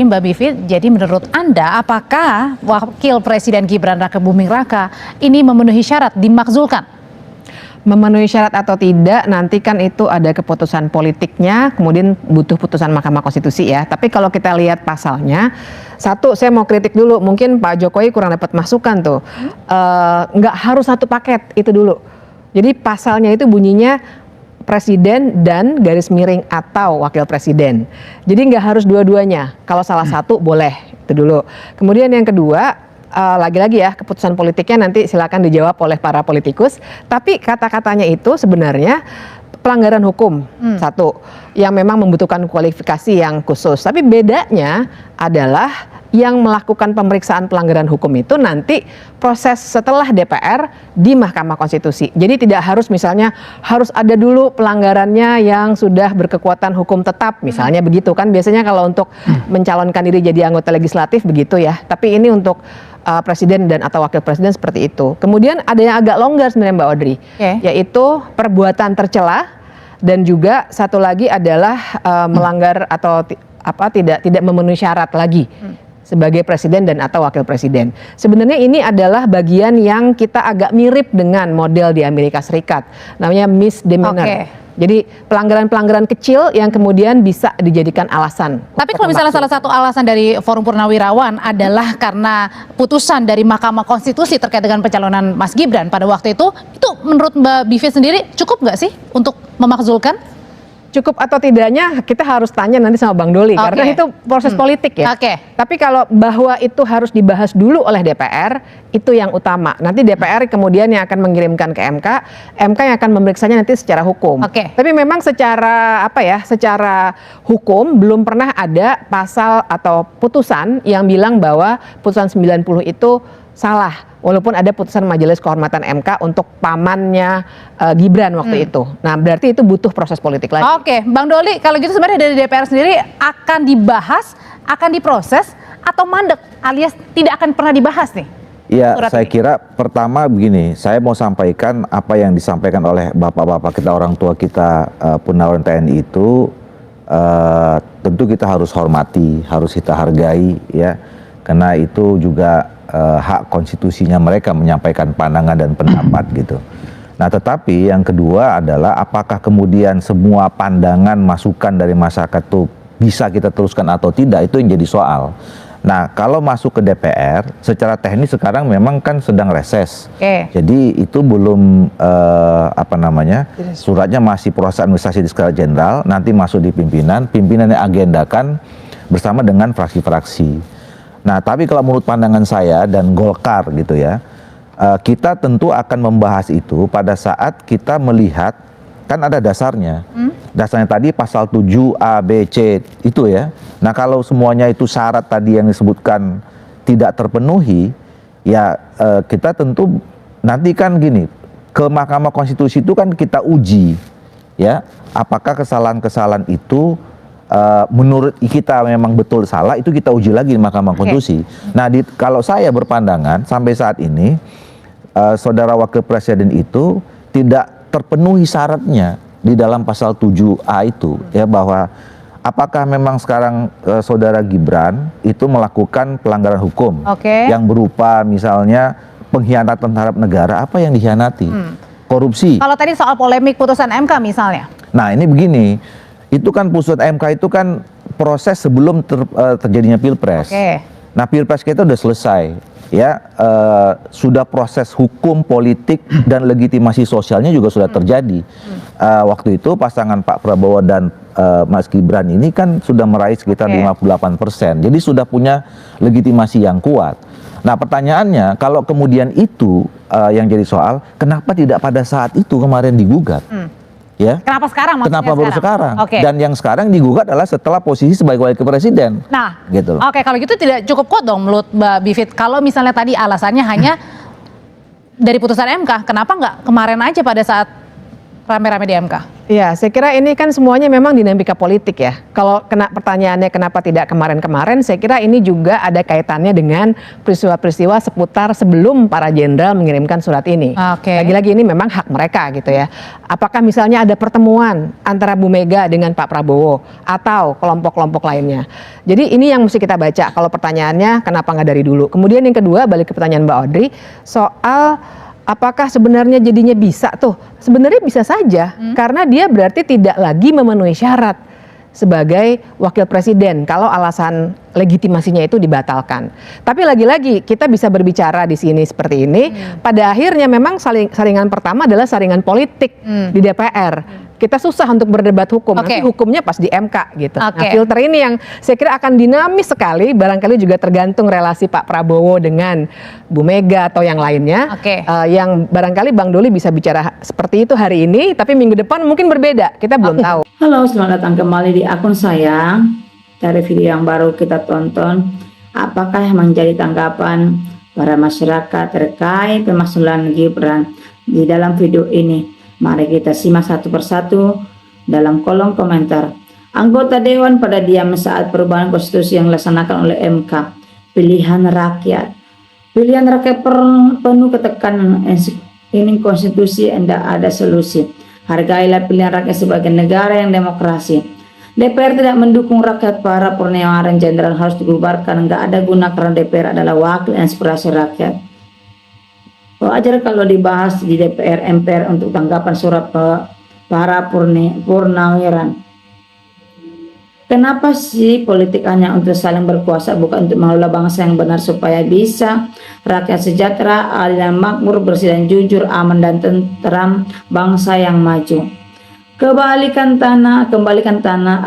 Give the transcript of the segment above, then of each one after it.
Mbak Bivit, jadi menurut Anda apakah Wakil Presiden Gibran Raka Buming Raka ini memenuhi syarat dimakzulkan? Memenuhi syarat atau tidak nanti kan itu ada keputusan politiknya, kemudian butuh putusan Mahkamah Konstitusi ya. Tapi kalau kita lihat pasalnya, satu saya mau kritik dulu, mungkin Pak Jokowi kurang dapat masukan tuh. Nggak harus satu paket itu dulu. Jadi pasalnya itu bunyinya presiden dan garis miring atau wakil presiden. Jadi nggak harus dua-duanya. Kalau salah satu boleh, itu dulu. Kemudian yang kedua, lagi-lagi ya keputusan politiknya nanti silakan dijawab oleh para politikus. Tapi kata-katanya itu sebenarnya pelanggaran hukum satu yang memang membutuhkan kualifikasi yang khusus. Tapi bedanya adalah yang melakukan pemeriksaan pelanggaran hukum itu nanti proses setelah DPR di Mahkamah Konstitusi. Jadi tidak harus misalnya harus ada dulu pelanggarannya yang sudah berkekuatan hukum tetap misalnya begitu kan biasanya kalau untuk mencalonkan diri jadi anggota legislatif begitu ya. Tapi ini untuk presiden dan atau wakil presiden seperti itu. Kemudian ada yang agak longgar sebenarnya Mbak Audrey, yaitu perbuatan tercela dan juga satu lagi adalah melanggar atau tidak memenuhi syarat lagi sebagai presiden dan atau wakil presiden. Sebenarnya ini adalah bagian yang kita agak mirip dengan model di Amerika Serikat, namanya misdemeanor. Jadi pelanggaran-pelanggaran kecil yang kemudian bisa dijadikan alasan. Tapi kalau misalnya salah satu alasan dari Forum Purnawirawan adalah karena putusan dari Mahkamah Konstitusi terkait dengan pencalonan Mas Gibran pada waktu itu menurut Mbak Bivit sendiri cukup nggak sih untuk memakzulkan? Cukup atau tidaknya kita harus tanya nanti sama Bang Doli karena itu proses politik ya. Tapi kalau bahwa itu harus dibahas dulu oleh DPR itu yang utama. Nanti DPR kemudian yang akan mengirimkan ke MK, MK yang akan memeriksanya nanti secara hukum. Tapi memang secara secara hukum belum pernah ada pasal atau putusan yang bilang bahwa putusan 90 itu salah. Walaupun ada putusan Majelis Kehormatan MK untuk pamannya Gibran waktu itu. Nah berarti itu butuh proses politik lagi. Bang Doli, kalau gitu sebenarnya dari DPR sendiri akan dibahas, akan diproses atau mandek alias tidak akan pernah dibahas nih? Ya, saya kira pertama begini, saya mau sampaikan apa yang disampaikan oleh bapak-bapak kita, orang tua kita, Purnawirawan TNI itu tentu kita harus hormati, harus kita hargai ya, karena itu juga hak konstitusinya mereka menyampaikan pandangan dan pendapat gitu. Nah tetapi yang kedua adalah apakah kemudian semua pandangan masukan dari masyarakat itu bisa kita teruskan atau tidak, itu yang jadi soal. Nah kalau masuk ke DPR secara teknis sekarang memang kan sedang reses. Jadi itu belum suratnya masih proses administrasi di skala jenderal, nanti masuk di pimpinan yang agendakan bersama dengan fraksi-fraksi. Nah, tapi kalau menurut pandangan saya dan Golkar gitu ya, kita tentu akan membahas itu pada saat kita melihat, kan ada dasarnya. Dasarnya tadi pasal 7A, B, C itu ya. Nah, kalau semuanya itu syarat tadi yang disebutkan tidak terpenuhi, ya kita tentu nanti kan gini, ke Mahkamah Konstitusi itu kan kita uji ya, apakah kesalahan-kesalahan itu menurut kita memang betul salah, itu kita uji lagi di Mahkamah Konstitusi. Nah, kalau saya berpandangan sampai saat ini saudara wakil presiden itu tidak terpenuhi syaratnya di dalam pasal 7A itu ya, bahwa apakah memang sekarang saudara Gibran itu melakukan pelanggaran hukum yang berupa misalnya pengkhianatan terhadap negara, apa yang dikhianati? Korupsi. Kalau tadi soal polemik putusan MK misalnya. Nah, ini begini. Itu kan putusan MK itu kan proses sebelum terjadinya Pilpres. Nah Pilpres kita udah selesai ya, sudah proses hukum, politik dan legitimasi sosialnya juga sudah terjadi. Waktu itu pasangan Pak Prabowo dan Mas Gibran ini kan sudah meraih sekitar 58%. Jadi sudah punya legitimasi yang kuat. Nah pertanyaannya, kalau kemudian itu yang jadi soal, kenapa tidak pada saat itu kemarin digugat? Ya. Kenapa sekarang? Kenapa baru sekarang? Dan yang sekarang digugat adalah setelah posisi sebagai wakil presiden. Nah, gitu. Kalau gitu tidak cukup kuat dong menurut Mbak Bivit. Kalau misalnya tadi alasannya hanya dari putusan MK, kenapa nggak kemarin aja pada saat rame-rame di MK? Ya, saya kira ini kan semuanya memang dinamika politik ya. Kalau kena pertanyaannya kenapa tidak kemarin-kemarin, saya kira ini juga ada kaitannya dengan peristiwa-peristiwa seputar sebelum para jenderal mengirimkan surat ini. Oke. Lagi-lagi ini memang hak mereka gitu ya. Apakah misalnya ada pertemuan antara Bu Mega dengan Pak Prabowo atau kelompok-kelompok lainnya. Jadi ini yang mesti kita baca kalau pertanyaannya kenapa nggak dari dulu. Kemudian yang kedua, balik ke pertanyaan Mbak Audrey soal apakah sebenarnya jadinya bisa tuh? Sebenarnya bisa saja, karena dia berarti tidak lagi memenuhi syarat sebagai wakil presiden kalau alasan legitimasinya itu dibatalkan. Tapi lagi-lagi kita bisa berbicara di sini seperti ini. Pada akhirnya memang saringan pertama adalah saringan politik di DPR. Kita susah untuk berdebat hukum, Oke. nanti hukumnya pas di MK gitu. Nah, Oke. filter ini yang saya kira akan dinamis sekali, barangkali juga tergantung relasi Pak Prabowo dengan Bu Mega atau yang lainnya. Oke. Yang barangkali Bang Doli bisa bicara seperti itu hari ini, tapi minggu depan mungkin berbeda, kita belum tahu. Halo, selamat datang kembali di akun saya. Dari video yang baru kita tonton, apakah yang menjadi tanggapan para masyarakat terkait pemakzulan Gibran di dalam video ini? Mari kita simak satu persatu dalam kolom komentar. Anggota Dewan pada diam saat perubahan konstitusi yang dilaksanakan oleh MK. Pilihan rakyat. Pilihan rakyat penuh ketekanan. Ini konstitusi tidak ada solusi. Hargailah pilihan rakyat sebagai negara yang demokrasi. DPR tidak mendukung rakyat. Para purnawirawan jenderal harus dibubarkan. Nggak ada guna karena DPR adalah wakil inspirasi rakyat. Wajar kalau dibahas di DPR MPR untuk tanggapan surat para purnawirawan. Kenapa sih politik hanya untuk saling berkuasa, bukan untuk mengelola bangsa yang benar supaya bisa rakyat sejahtera, adil dan makmur, bersih dan jujur, aman dan tentram, bangsa yang maju. Kembalikan tanah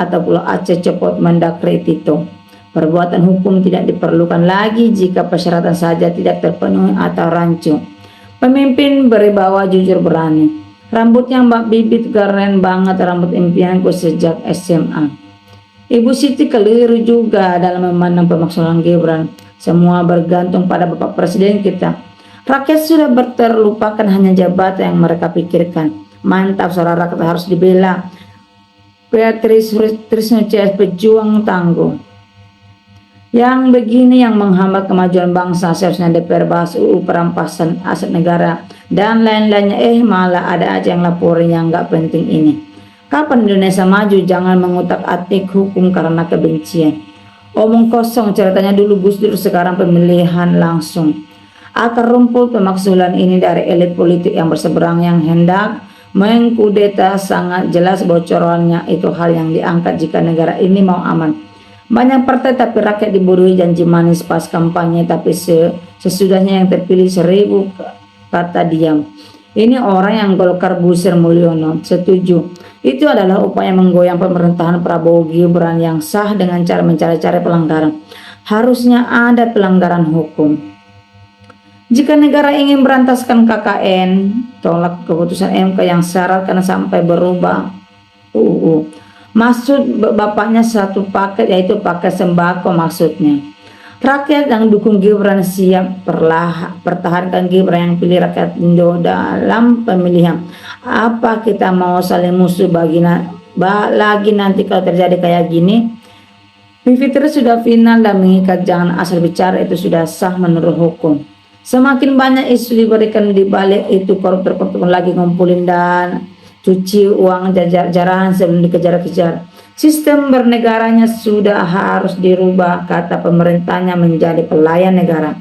atau Pulau Aceh cepat mendakri Tito. Perbuatan hukum tidak diperlukan lagi jika persyaratan saja tidak terpenuhi atau rancu. Pemimpin beribawa jujur berani. Rambutnya Mbak Bibit keren banget, rambut impianku sejak SMA. Ibu Siti keliru juga dalam memandang pemakzulan Gibran. Semua bergantung pada Bapak Presiden kita. Rakyat sudah terlupakan, hanya jabatan yang mereka pikirkan. Mantap, suara rakyat harus dibela. Beatrice Trisno CS pejuang tangguh. Yang begini yang menghambat kemajuan bangsa. Seharusnya DPR bahas UU perampasan aset negara dan lain-lainnya. Malah ada aja yang laporin yang nggak penting ini. Kapan Indonesia maju? Jangan mengutak-atik hukum karena kebencian. Omong kosong, ceritanya dulu Gus Dur, sekarang pemilihan langsung. Akar rumput pemakzulan ini dari elit politik yang berseberang yang hendak mengkudeta. Sangat jelas bocorannya, itu hal yang diangkat jika negara ini mau aman. Banyak partai tapi rakyat dibodohi janji manis pas kampanye, tapi sesudahnya yang terpilih 1000 kata diam. Ini orang yang Golkar Buser Mulyono. Setuju. Itu adalah upaya menggoyang pemerintahan Prabowo Gibran yang sah dengan cara mencari-cari pelanggaran. Harusnya ada pelanggaran hukum. Jika negara ingin berantaskan KKN, tolak keputusan MK yang syarat karena sampai berubah UU. Maksud bapaknya satu paket, yaitu paket sembako maksudnya. Rakyat yang dukung Gibran siap pertahankan Gibran yang pilih rakyat Indo dalam pemilihan. Apa kita mau saling musuh lagi nanti kalau terjadi kayak gini? Fitri sudah final dan mengikat, jangan asal bicara, itu sudah sah menurut hukum. Semakin banyak isu diberikan di balik itu, koruptor lagi ngumpulin dan cuci uang jarahan sebelum dikejar-kejar. Sistem bernegaranya sudah harus dirubah, kata pemerintahnya menjadi pelayan negara.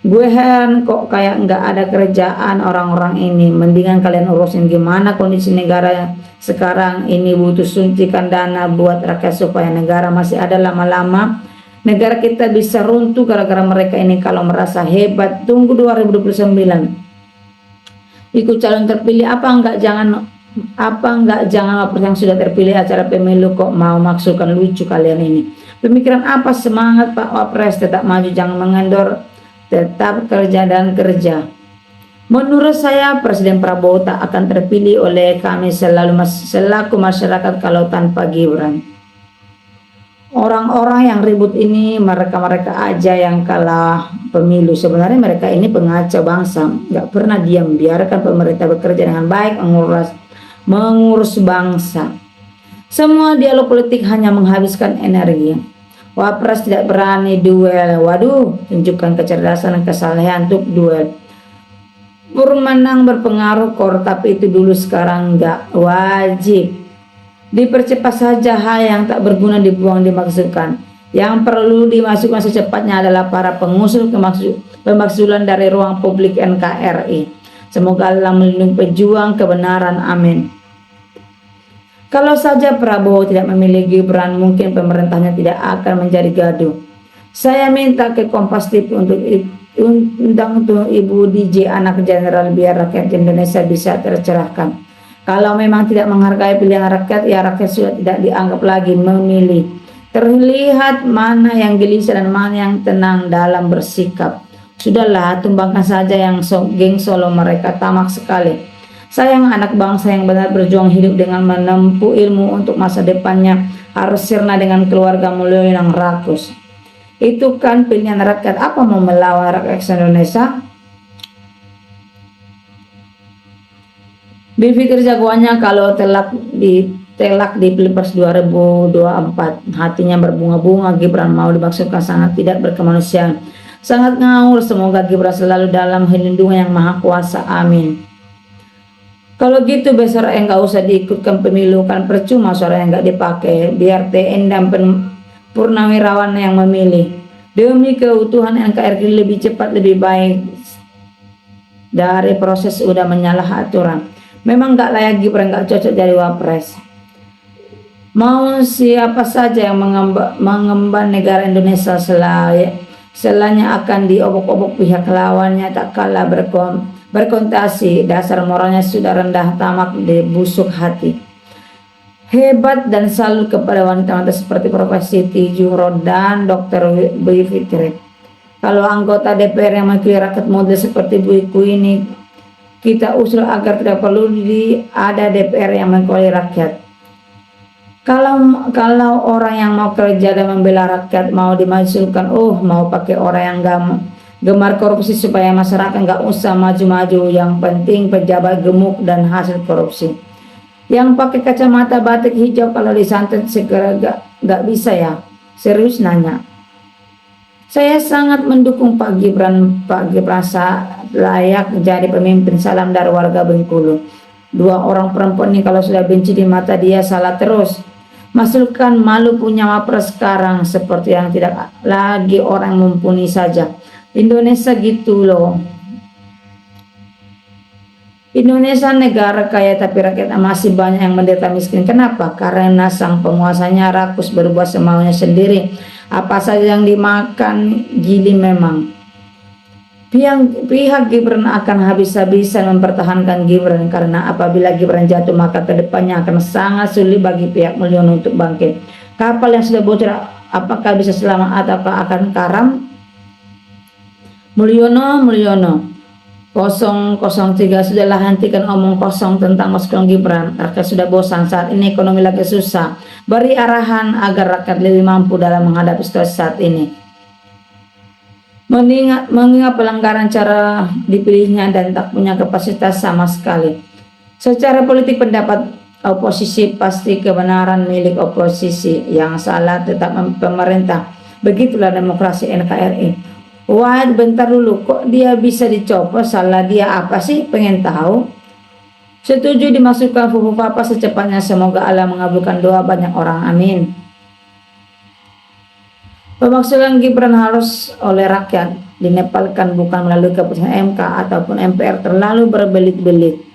Gue heran kok kayak nggak ada kerjaan orang-orang ini. Mendingan kalian urusin gimana kondisi negara sekarang ini, butuh suntikan dana buat rakyat supaya negara masih ada. Lama-lama negara kita bisa runtuh gara-gara mereka ini. Kalau merasa hebat, tunggu 2029. Ikut calon terpilih apa enggak jangan yang sudah terpilih acara pemilu kok mau maksudkan, lucu kalian ini. Pemikiran apa? Semangat Pak Wapres, tetap maju, jangan mengendor, tetap kerja dan kerja. Menurut saya Presiden Prabowo tak akan terpilih oleh kami selaku masyarakat kalau tanpa Gibran. Orang-orang yang ribut ini mereka aja yang kalah pemilu. Sebenarnya mereka ini pengacau bangsa, nggak pernah diam. Biarkan pemerintah bekerja dengan baik, mengurus bangsa. Semua dialog politik hanya menghabiskan energi. Wapres tidak berani duel. Waduh, tunjukkan kecerdasan dan kesalehan untuk duel. Menang berpengaruh kor, tapi itu dulu, sekarang enggak wajib. Dipercepat saja hal yang tak berguna dibuang dimaksudkan. Yang perlu dimasukkan secepatnya adalah para pengusul pemakzulan dari ruang publik NKRI. Semoga Allah melindungi pejuang kebenaran. Amin. Kalau saja Prabowo tidak memilih Gibran, mungkin pemerintahnya tidak akan menjadi gaduh. Saya minta ke Kompas TV untuk undang untuk Ibu DJ anak jenderal biar rakyat Indonesia bisa tercerahkan. Kalau memang tidak menghargai pilihan rakyat, ya rakyat sudah tidak dianggap lagi memilih. Terlihat mana yang gelisah dan mana yang tenang dalam bersikap. Sudahlah, tumbangkan saja yang geng solo mereka, tamak sekali. Sayang anak bangsa yang benar berjuang hidup dengan menempuh ilmu untuk masa depannya harus sirna dengan keluarga mulia yang rakus. Itu kan pilihan rakyat. Apa mau melawan rakyat Indonesia? Berpikir jagoannya kalau telak di Pilpres 2024. Hatinya berbunga-bunga. Gibran mau dimaksudkan sangat tidak berkemanusiaan, sangat ngawur. Semoga Gibran selalu dalam lindungan yang maha kuasa. Amin. Kalau gitu besar enggak usah diikutkan pemilu, kan percuma suara yang enggak dipakai. Biar TN dan Purnawirawan yang memilih. Demi keutuhan NKRI lebih cepat lebih baik dari proses udah menyalah aturan. Memang enggak layak Gibran, enggak cocok jadi wapres. Mau siapa saja yang mengemban negara Indonesia selanya akan diobok-obok pihak lawannya tak kalah berkontestasi. Dasar moralnya sudah rendah, tamak, busuk hati. Hebat dan salut kepada wanita-wanita seperti Prof. Siti Juhro dan Dr. Bui Fitri. Kalau anggota DPR yang mewakili rakyat model seperti Bu Iku ini, kita usul agar tidak perlu ada DPR yang mewakili rakyat. Kalau orang yang mau kerja dan membela rakyat mau dimajukan, mau pakai orang yang gemar korupsi supaya masyarakat nggak usah maju-maju. Yang penting pejabat gemuk dan hasil korupsi. Yang pakai kacamata batik hijau kalau disantet segera nggak bisa ya? Serius nanya. Saya sangat mendukung Pak Gibran. Pak Gibran layak jadi pemimpin. Salam dari warga Bengkulu. Dua orang perempuan ini kalau sudah benci di mata dia salah terus. Masukkan malu punya wapres sekarang seperti yang tidak lagi orang mumpuni saja. Indonesia gitu loh. Indonesia negara kaya tapi rakyat masih banyak yang menderita miskin. Kenapa? Karena sang penguasanya rakus berbuat semaunya sendiri. Apa saja yang dimakan gili memang. Pihak Gibran akan habis-habisan mempertahankan Gibran karena apabila Gibran jatuh maka kedepannya akan sangat sulit bagi pihak Mulyono untuk bangkit. Kapal yang sudah bocor apakah bisa selamat atau akan karam? Mulyono 003 sudahlah, hentikan omong kosong tentang Mas Gibran. Rakyat sudah bosan, saat ini ekonomi lagi susah. Beri arahan agar rakyat lebih mampu dalam menghadapi situasi saat ini. Mengingat pelanggaran cara dipilihnya dan tak punya kapasitas sama sekali. Secara politik pendapat oposisi pasti kebenaran milik oposisi, yang salah tetap pemerintah. Begitulah demokrasi NKRI. Wah, bentar dulu, kok dia bisa dicopot? Salah dia apa sih? Pengen tahu. Setuju dimasukkan Fufu Papa secepatnya. Semoga Allah mengabulkan doa banyak orang. Amin. Pemakzulan Gibran harus oleh rakyat, dinepalkan bukan melalui keputusan MK ataupun MPR terlalu berbelit-belit.